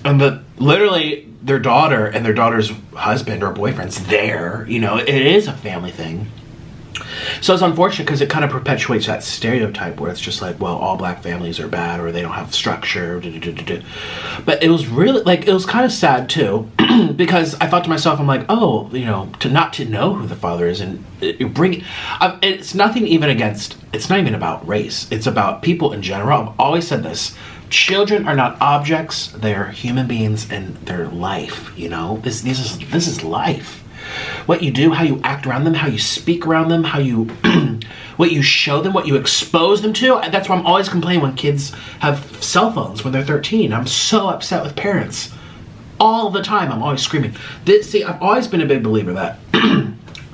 and literally their daughter and their daughter's husband or boyfriend's there. You know, it is a family thing. So it's unfortunate because it kind of perpetuates that stereotype where it's just like, well, all black families are bad or they don't have structure. But it was really, like, it was kind of sad too because I thought to myself, I'm like, oh, you know, not to know who the father is and you bring, it's nothing even against, it's not even about race. It's about people in general. I've always said this. Children are not objects, they're human beings and their life, you know? This is life. What you do, how you act around them, how you speak around them, how you, what you show them, what you expose them to. That's why I'm always complaining when kids have cell phones when they're 13. I'm so upset with parents. All the time, I'm always screaming. See, I've always been a big believer that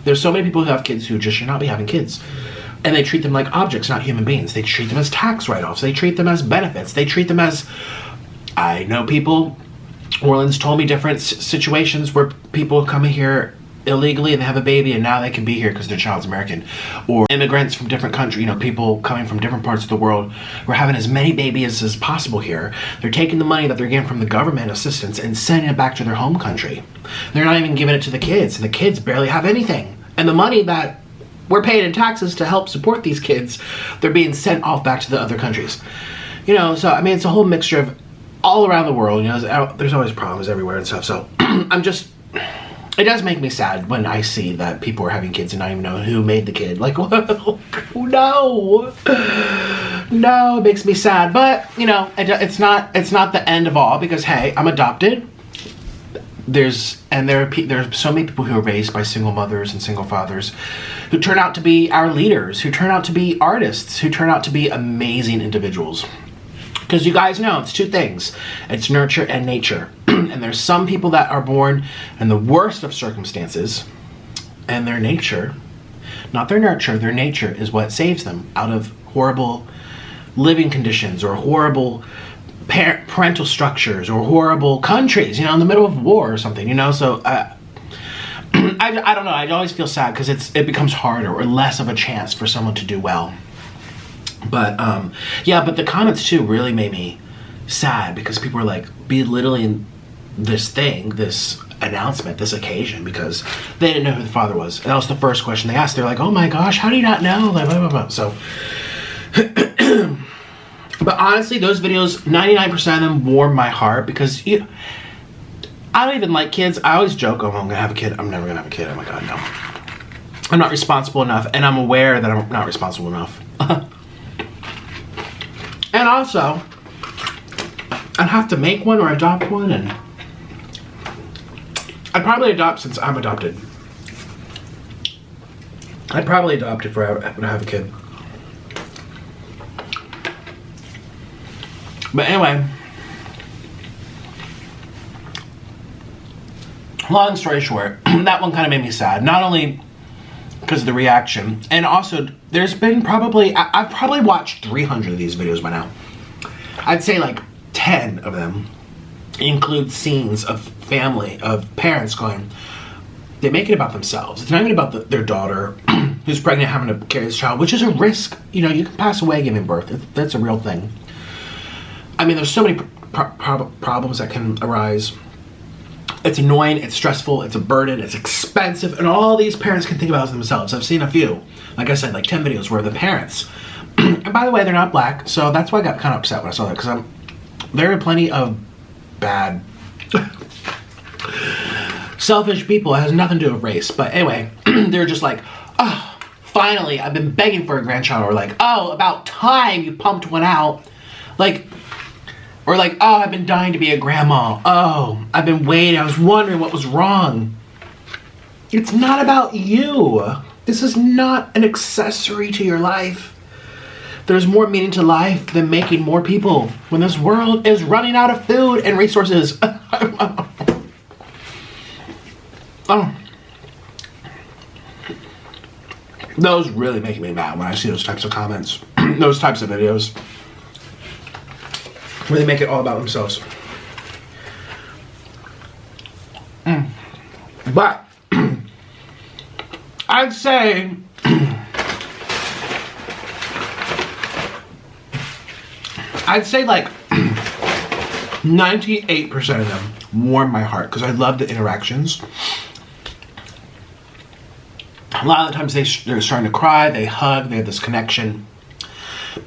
there's so many people who have kids who just should not be having kids. And they treat them like objects, not human beings. They treat them as tax write-offs. They treat them as benefits. They treat them as, I know people, Orleans told me different situations where people come here illegally and they have a baby and now they can be here because their child's American. Or immigrants from different countries, you know, people coming from different parts of the world who are having as many babies as possible here. They're taking the money that they're getting from the government assistance and sending it back to their home country. They're not even giving it to the kids, and the kids barely have anything. And the money that we're paying in taxes to help support these kids, they're being sent off back to the other countries. You know, so I mean, it's a whole mixture of all around the world, you know, there's always problems everywhere and stuff. So it does make me sad when I see that people are having kids and not even know who made the kid. Like, no, it makes me sad. But you know, it's not the end of all, because hey, I'm adopted. There are so many people who are raised by single mothers and single fathers who turn out to be our leaders, who turn out to be artists, who turn out to be amazing individuals. Because you guys know, it's two things. It's nurture and nature. And there's some people that are born in the worst of circumstances, and their nature, not their nurture, their nature is what saves them out of horrible living conditions or horrible parental structures or horrible countries, you know, in the middle of war or something, you know. So I don't know, I always feel sad because it becomes harder or less of a chance for someone to do well. But yeah, but the comments too really made me sad, because people were like belittling this announcement, this occasion, because they didn't know who the father was. And that was the first question they asked. They're like, oh my gosh, how do you not know? Like, blah, blah, blah. So but honestly, those videos, 99% of them warm my heart, because I don't even like kids. I always joke, oh, I'm gonna have a kid. I'm never gonna have a kid. Oh my God, no. I'm not responsible enough, and I'm aware that I'm not responsible enough. And also, I'd have to make one or adopt one, and I'd probably adopt since I'm adopted. I'd probably adopt if I have a kid. But anyway, long story short, that one kind of made me sad. Not only because of the reaction, and also there's been probably, I've probably watched 300 of these videos by now. I'd say like 10 of them include scenes of family, of parents going, they make it about themselves. It's not even about their daughter who's pregnant having to carry this child, which is a risk. You know, you can pass away giving birth. That's a real thing. I mean, there's so many problems that can arise. It's annoying, it's stressful, it's a burden, it's expensive, and all these parents can think about themselves. I've seen a few, like I said, like 10 videos where the parents, and by the way, they're not black, so that's why I got kind of upset when I saw that, because there are plenty of bad, selfish people. It has nothing to do with race, but anyway, they're just like, oh, finally, I've been begging for a grandchild, or like, oh, about time you pumped one out, like, or like, oh, I've been dying to be a grandma. Oh, I've been waiting. I was wondering what was wrong. It's not about you. This is not an accessory to your life. There's more meaning to life than making more people when this world is running out of food and resources. Oh. Those really make me mad when I see those types of comments, those types of videos, where they make it all about themselves. But I'd say like 98% of them warm my heart, because I love the interactions. A lot of the times they're starting to cry, they hug, they have this connection.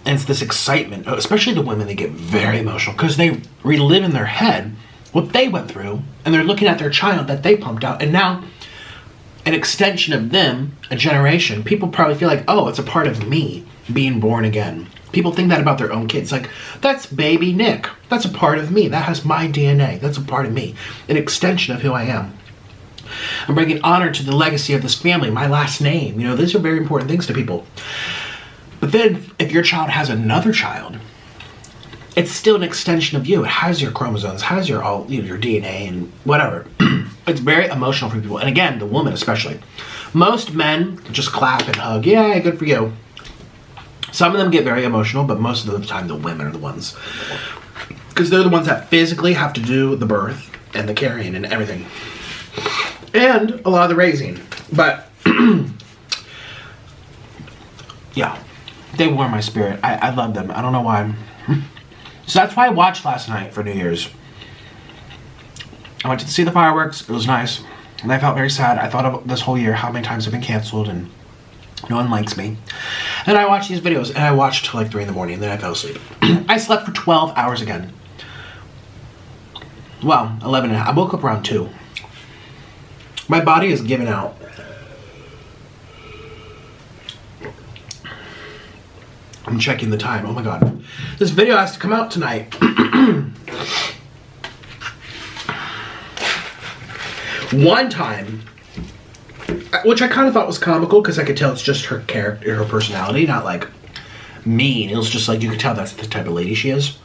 And it's this excitement, especially the women, they get very emotional because they relive in their head what they went through, and they're looking at their child that they pumped out, and now an extension of them, a generation, people probably feel like, oh, it's a part of me being born again. People think that about their own kids, like, that's baby Nick, that's a part of me, that has my DNA, that's a part of me, an extension of who I am. I'm bringing honor to the legacy of this family, my last name, you know, these are very important things to people. But then, if your child has another child, it's still an extension of you. It has your chromosomes, has your your DNA and whatever. It's very emotional for people. And again, the woman especially. Most men just clap and hug. Yeah, good for you. Some of them get very emotional, but most of the time the women are the ones. Because they're the ones that physically have to do the birth and the carrying and everything. And a lot of the raising. But, yeah. They warm my spirit. I love them. I don't know why. So that's why I watched last night for New Year's. I went to see the fireworks. It was nice. And I felt very sad. I thought of this whole year, how many times I've been canceled and no one likes me. And I watched these videos, and I watched till like 3 in the morning, and then I fell asleep. I slept for 12 hours again. Well, 11 and a half. I woke up around 2. My body is giving out. I'm checking the time. Oh my god. This video has to come out tonight. One time, which I kind of thought was comical because I could tell it's just her character, her personality, not like mean. It was just like you could tell that's the type of lady she is.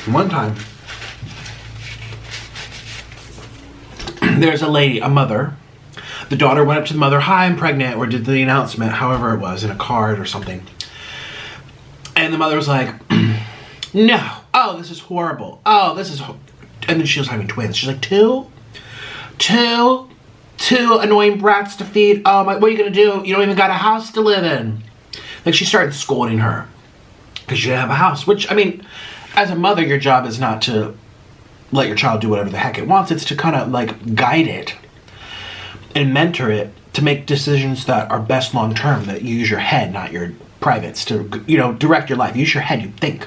One time, there's a lady, a mother. The daughter went up to the mother, hi, I'm pregnant, or did the announcement, however it was, in a card or something. And the mother was like, no, oh, this is horrible. Oh, this is, and then she was having twins. She's like, two annoying brats to feed. Oh my, what are you gonna do? You don't even got a house to live in. Like, she started scolding her because you didn't have a house, which, I mean, as a mother, your job is not to let your child do whatever the heck it wants. It's to kind of like guide it and mentor it to make decisions that are best long term, that you use your head, not your privates, to, you know, direct your life. Use your head, you think.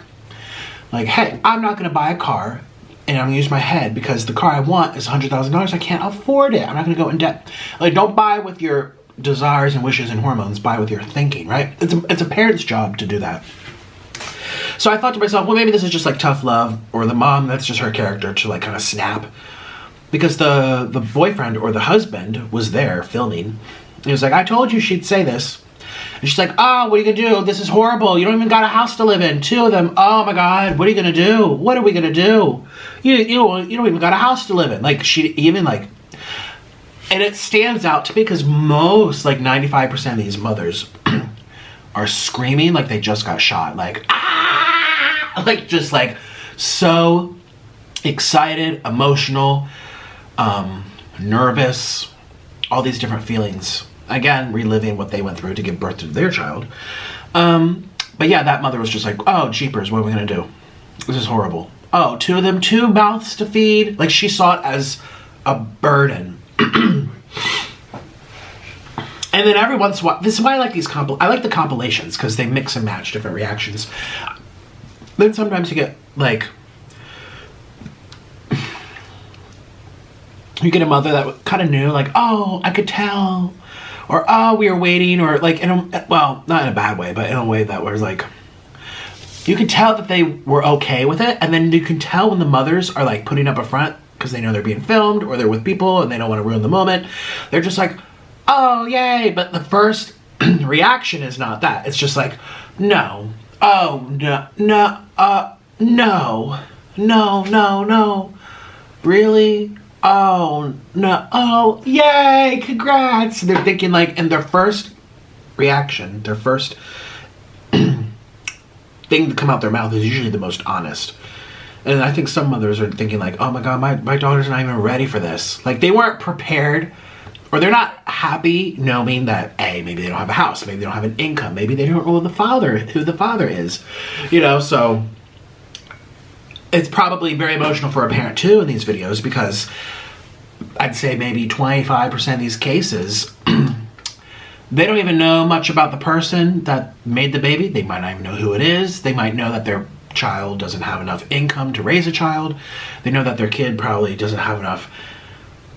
Like, hey, I'm not going to buy a car and I'm going to use my head because the car I want is $100,000. I can't afford it. I'm not going to go in debt. Like, don't buy with your desires and wishes and hormones. Buy with your thinking, right? It's a parent's job to do that. So I thought to myself, well, maybe this is just like tough love, or the mom, that's just her character to like kind of snap. Because the boyfriend or the husband was there filming. He was like, I told you she'd say this. And she's like, oh, what are you going to do? This is horrible. You don't even got a house to live in. 2 of them. Oh my God, what are you going to do? What are we going to do? You don't even got a house to live in. Like, she even like, and it stands out to me because most, like 95% of these mothers are screaming like they just got shot. Like, ah! Like, just like so excited, emotional, nervous, all these different feelings. Again, reliving what they went through to give birth to their child. But yeah, that mother was just like, oh, jeepers, what are we gonna do? This is horrible. Oh, 2 of them, 2 mouths to feed. Like, she saw it as a burden. And then every once in a while, this is why I like these I like the compilations, because they mix and match different reactions. Then sometimes you get like, you get a mother that kind of knew, like, oh, I could tell, or oh, we were waiting, or like, well, not in a bad way, but in a way that was like, you could tell that they were okay with it, and then you can tell when the mothers are like putting up a front because they know they're being filmed or they're with people and they don't want to ruin the moment. They're just like, oh, yay, but the first reaction is not that. It's just like, no, oh, no, really? Oh, no, oh, yay, congrats. They're thinking like, and their first reaction, their first thing to come out their mouth is usually the most honest. And I think some mothers are thinking like, oh my God, my daughter's not even ready for this. Like, they weren't prepared, or they're not happy knowing that, A, maybe they don't have a house, maybe they don't have an income, maybe they don't know who the father is, you know. So it's probably very emotional for a parent too in these videos, because I'd say maybe 25% of these cases, they don't even know much about the person that made the baby. They might not even know who it is. They might know that their child doesn't have enough income to raise a child. They know that their kid probably doesn't have enough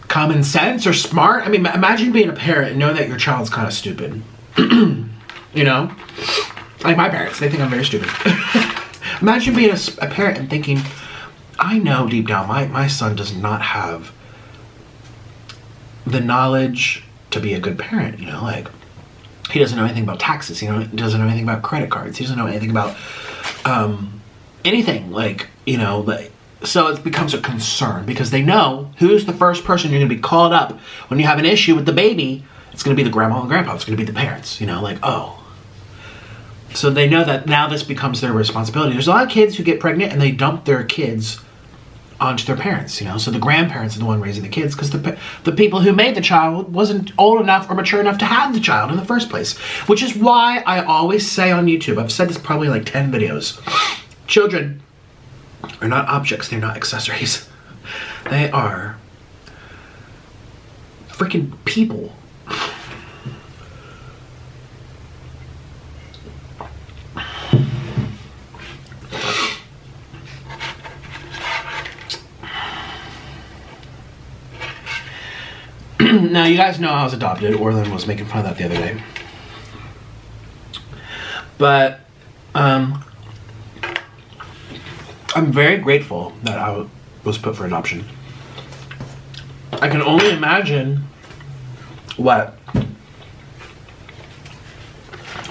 common sense or smart. I mean, imagine being a parent and knowing that your child's kind of stupid. You know? Like my parents, they think I'm very stupid. Imagine being a parent and thinking, I know deep down my son does not have the knowledge to be a good parent, you know? Like, he doesn't know anything about taxes, he doesn't know anything about credit cards, he doesn't know anything about anything, like, you know, like, so it becomes a concern because they know who's the first person you're going to be called up when you have an issue with the baby. It's going to be the grandma and grandpa. It's going to be the parents, you know, like, oh. So they know that now this becomes their responsibility. There's a lot of kids who get pregnant and they dump their kids onto their parents, you know. So the grandparents are the one raising the kids because the people who made the child wasn't old enough or mature enough to have the child in the first place. Which is why I always say on YouTube, I've said this probably like 10 videos, children are not objects, they're not accessories. They are freaking people. Now, you guys know I was adopted. Orlin was making fun of that the other day. But, I'm very grateful that I was put for adoption. I can only imagine what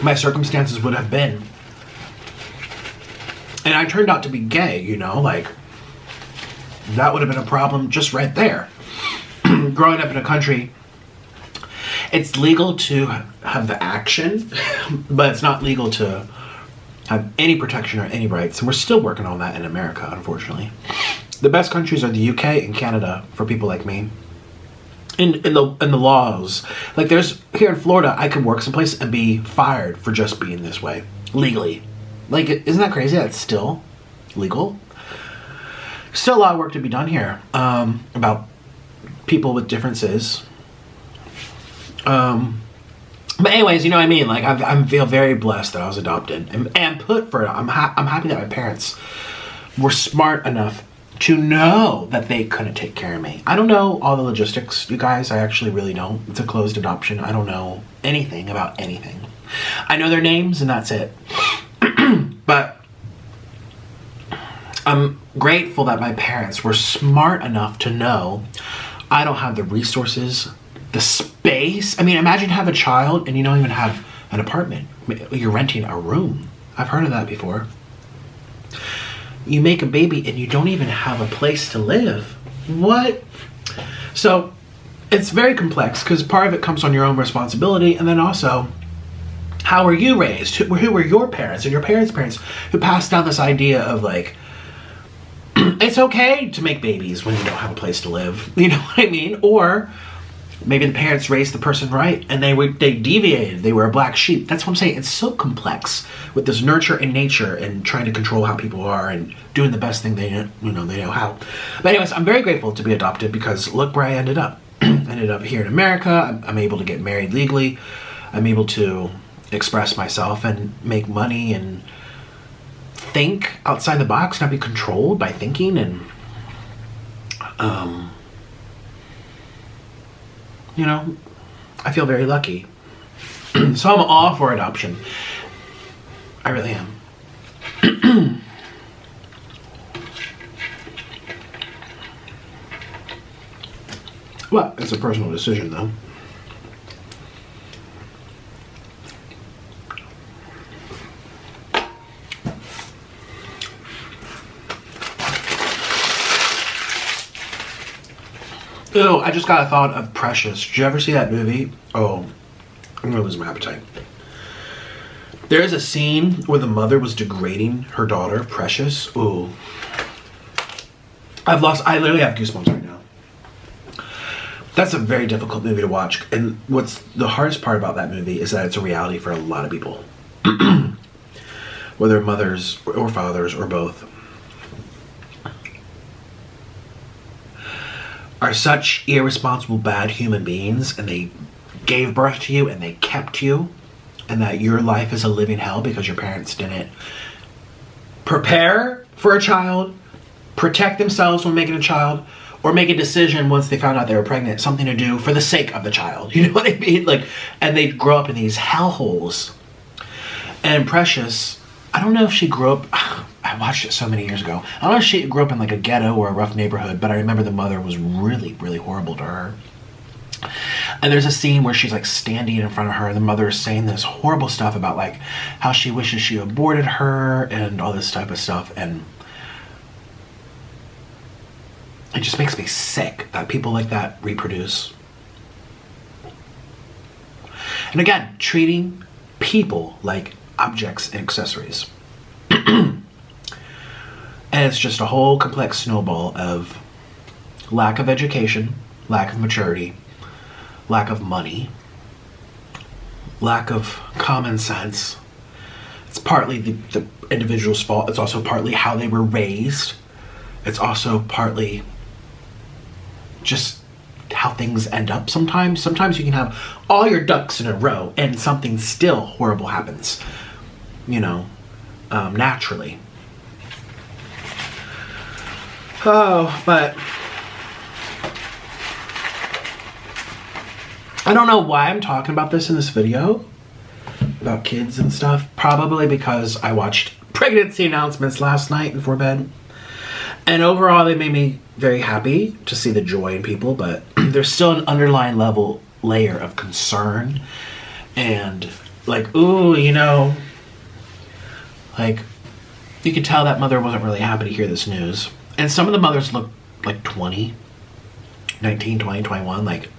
my circumstances would have been. And I turned out to be gay, you know, like, that would have been a problem just right there. Growing up in a country, it's legal to have the action, but it's not legal to have any protection or any rights. And we're still working on that in America, unfortunately. The best countries are the UK and Canada for people like me. In the laws, like there's here in Florida, I could work someplace and be fired for just being this way legally. Like, isn't that crazy? That's still legal. Still a lot of work to be done here about people with differences. But anyways, you know what I mean? Like, I feel very blessed that I was adopted and put for it. I'm happy that my parents were smart enough to know that they couldn't take care of me. I don't know all the logistics, you guys. I actually really don't. It's a closed adoption. I don't know anything about anything. I know their names and that's it. But I'm grateful that my parents were smart enough to know I don't have the resources, the space. I mean, imagine have a child and you don't even have an apartment. You're renting a room. I've heard of that before. You make a baby and you don't even have a place to live. What? So it's very complex because part of it comes on your own responsibility, and then also, how were you raised? Who were your parents and your parents' parents who passed down this idea of like, it's okay to make babies when you don't have a place to live. You know what I mean? Or maybe the parents raised the person right and they deviated. They were a black sheep. That's what I'm saying. It's so complex with this nurture and nature and trying to control how people are and doing the best thing they know how. But anyways, I'm very grateful to be adopted because look where I ended up. I ended up here in America. I'm able to get married legally. I'm able to express myself and make money and think outside the box, not be controlled by thinking, and you know, I feel very lucky. So I'm all for adoption. I really am. Well, it's a personal decision though. Oh, I just got a thought of Precious. Did you ever see that movie? Oh, I'm gonna lose my appetite. There is a scene where the mother was degrading her daughter, Precious. Ooh. I literally have goosebumps right now. That's a very difficult movie to watch. And what's the hardest part about that movie is that it's a reality for a lot of people. Whether mothers or fathers or both. Are such irresponsible, bad human beings, and they gave birth to you and they kept you, and that your life is a living hell because your parents didn't prepare for a child, protect themselves when making a child, or make a decision once they found out they were pregnant, something to do for the sake of the child. You know what I mean? Like, and they grow up in these hellholes. And Precious, I don't know if she grew up, I watched it so many years ago. I don't know if she grew up in like a ghetto or a rough neighborhood, but I remember the mother was really, really horrible to her. And there's a scene where she's like standing in front of her and the mother is saying this horrible stuff about like how she wishes she aborted her and all this type of stuff. And it just makes me sick that people like that reproduce. And again, treating people like objects and accessories. And it's just a whole complex snowball of lack of education, lack of maturity, lack of money, lack of common sense. It's partly the individual's fault. It's also partly how they were raised. It's also partly just
how things end up sometimes. Sometimes you can have all your ducks in a row and something still horrible happens, you know, naturally. Oh, but I don't know why I'm talking about this in this video, about kids and stuff. Probably because I watched pregnancy announcements last night before bed. And overall, they made me very happy to see the joy in people, but there's still an underlying layer of concern and like, ooh, you know, like you could tell that mother wasn't really happy to hear this news. And some of the mothers look like 20, 19, 20, 21, like,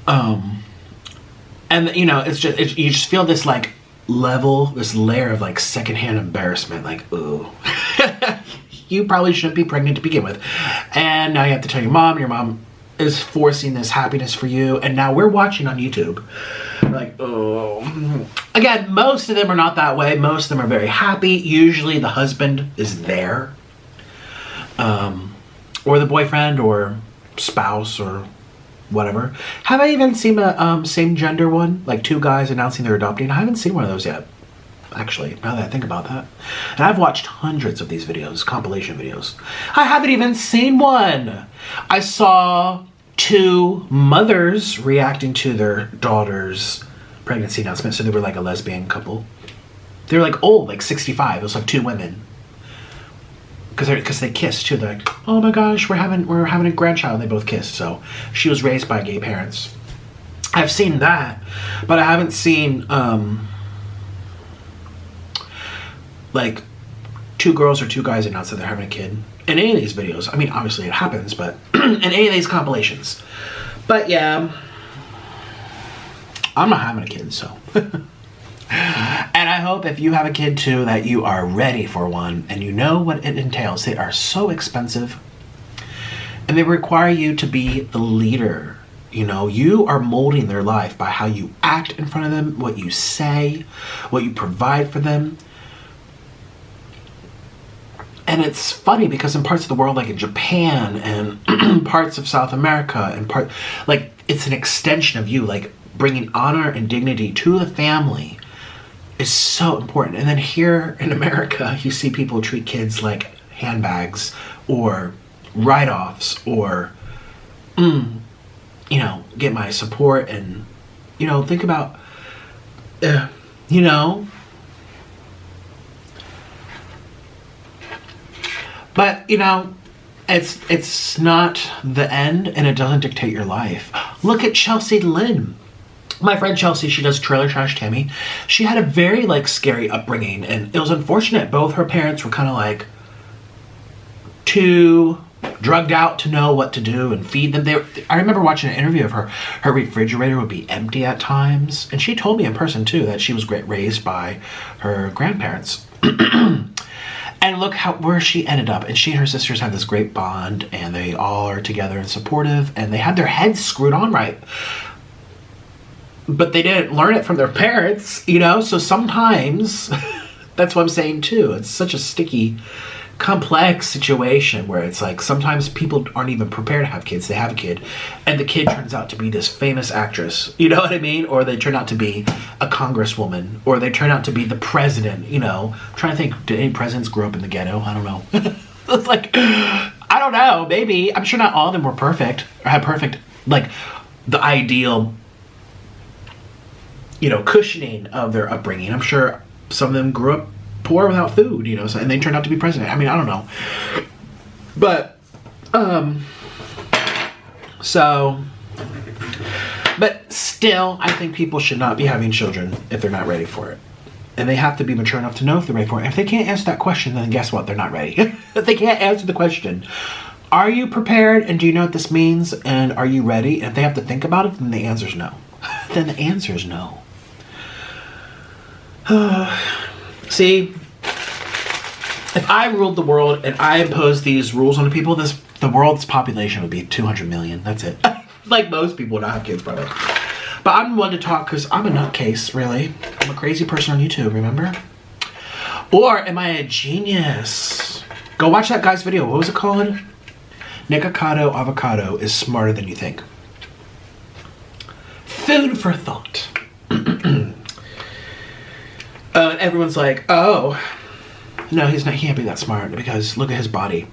and you know, it's just, you just feel this like this layer of like secondhand embarrassment, like, ooh. You probably shouldn't be pregnant to begin with. And now you have to tell your mom is forcing this happiness for you. And now we're watching on YouTube. Like, oh. Again, most of them are not that way. Most of them are very happy. Usually the husband is there. Or the boyfriend or spouse or whatever. Have I even seen a same gender one? Like 2 guys announcing they're adopting? I haven't seen one of those yet. Actually, now that I think about that. And I've watched hundreds of these videos, compilation videos. I haven't even seen one. I saw 2 mothers reacting to their daughter's pregnancy announcement. So they were like a lesbian couple. They were like old, like 65. It was like 2 women. Because they kissed too. They're like, oh my gosh, we're having a grandchild. And they both kissed. So she was raised by gay parents. I've seen that, but I haven't seen like 2 girls or 2 guys announce that they're having a kid in any of these videos. I mean, obviously it happens, but in any of these compilations. But yeah, I'm not having a kid, so. And I hope if you have a kid too, that you are ready for one and you know what it entails. They are so expensive and they require you to be the leader. You know, you are molding their life by how you act in front of them, what you say, what you provide for them. And it's funny because in parts of the world, like in Japan and parts of South America and like it's an extension of you, like bringing honor and dignity to the family is so important. And then here in America, you see people treat kids like handbags or write-offs or, you know, get my support and, you know, think about, you know. But, you know, it's not the end and it doesn't dictate your life. Look at Chelsea Lynn. My friend Chelsea, she does Trailer Trash Tammy. She had a very, like, scary upbringing, and it was unfortunate. Both her parents were kind of, like, too drugged out to know what to do and feed them. I remember watching an interview of her. Her refrigerator would be empty at times, and she told me in person, too, that she was raised by her grandparents. And look where she ended up. And she and her sisters had this great bond, and they all are together and supportive, and they had their heads screwed on right. But they didn't learn it from their parents, you know? So sometimes, that's what I'm saying too. It's such a sticky, complex situation where it's like sometimes people aren't even prepared to have kids. They have a kid, and the kid turns out to be this famous actress. You know what I mean? Or they turn out to be a congresswoman. Or they turn out to be the president, you know? I'm trying to think, did any presidents grow up in the ghetto? I don't know. It's like, I don't know, maybe. I'm sure not all of them were perfect. Or had perfect, like, the ideal, you know, cushioning of their upbringing. I'm sure some of them grew up poor without food, you know, and they turned out to be president. I mean, I don't know. But, but still, I think people should not be having children if they're not ready for it. And they have to be mature enough to know if they're ready for it. If they can't answer that question, then guess what? They're not ready. If they can't answer the question, are you prepared and do you know what this means? And are you ready? And if they have to think about it, then the answer is no. Then the answer is no. See, if I ruled the world and I imposed these rules on people, the world's population would be 200 million. That's it. Like most people would not have kids, probably. But I'm one to talk because I'm a nutcase, really. I'm a crazy person on YouTube, remember? Or am I a genius? Go watch that guy's video. What was it called?
Nikocado avocado is smarter than you think. Food for thought. Everyone's like, oh, no, he can't be that smart because look at his body.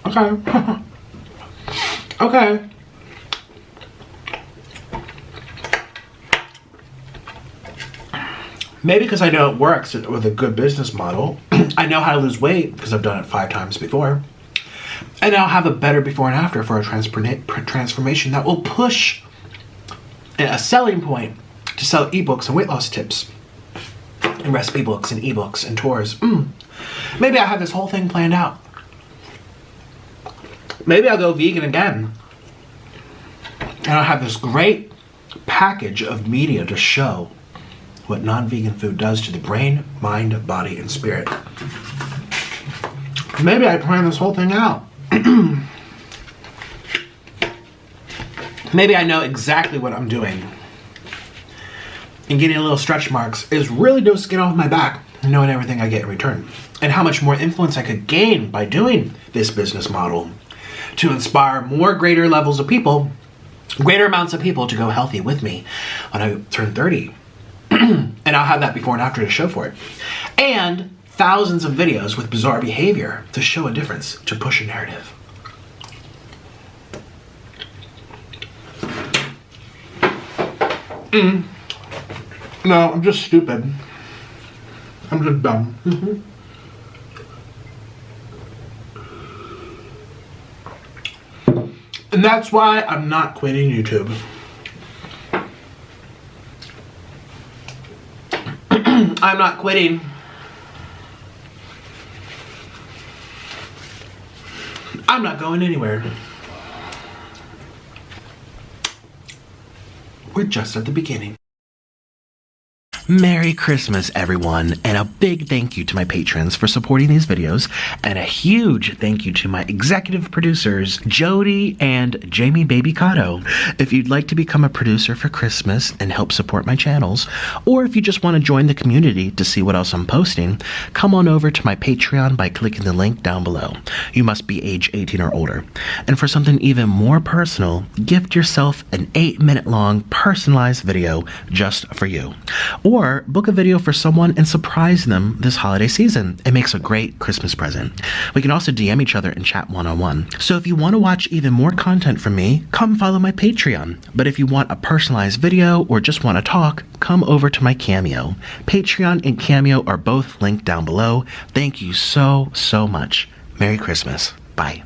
Okay. Okay. Maybe because I know it works with a good business model. I know how to lose weight because I've done it 5 times before. And I'll have a better before and after for a transformation that will push a selling point to sell ebooks and weight loss tips and recipe books and ebooks and tours. Maybe I have this whole thing planned out. Maybe I'll go vegan again. And I'll have this great package of media to show what non-vegan food does to the brain, mind, body, and spirit. Maybe I plan this whole thing out. Maybe I know exactly what I'm doing. And getting a little stretch marks is really no skin off my back, knowing everything I get in return. And how much more influence I could gain by doing this business model to inspire greater amounts of people to go healthy with me when I turn 30. And I'll have that before and after to show for it. And thousands of videos with bizarre behavior to show a difference, to push a narrative. No, I'm just stupid. I'm just dumb. And that's why I'm not quitting YouTube. I'm not quitting. I'm not going anywhere. We're just at the beginning.
Merry Christmas, everyone, and a big thank you to my patrons for supporting these videos, and a huge thank you to my executive producers, Jodi and Jamie Babycado. If you'd like to become a producer for Christmas and help support my channels, or if you just want to join the community to see what else I'm posting, come on over to my Patreon by clicking the link down below. You must be age 18 or older. And for something even more personal, gift yourself an 8-minute long personalized video just for you. Or book a video for someone and surprise them this holiday season. It makes a great Christmas present. We can also DM each other and chat one-on-one. So if you want to watch even more content from me, come follow my Patreon. But if you want a personalized video or just want to talk, come over to my Cameo. Patreon and Cameo are both linked down below. Thank you so much. Merry Christmas. Bye.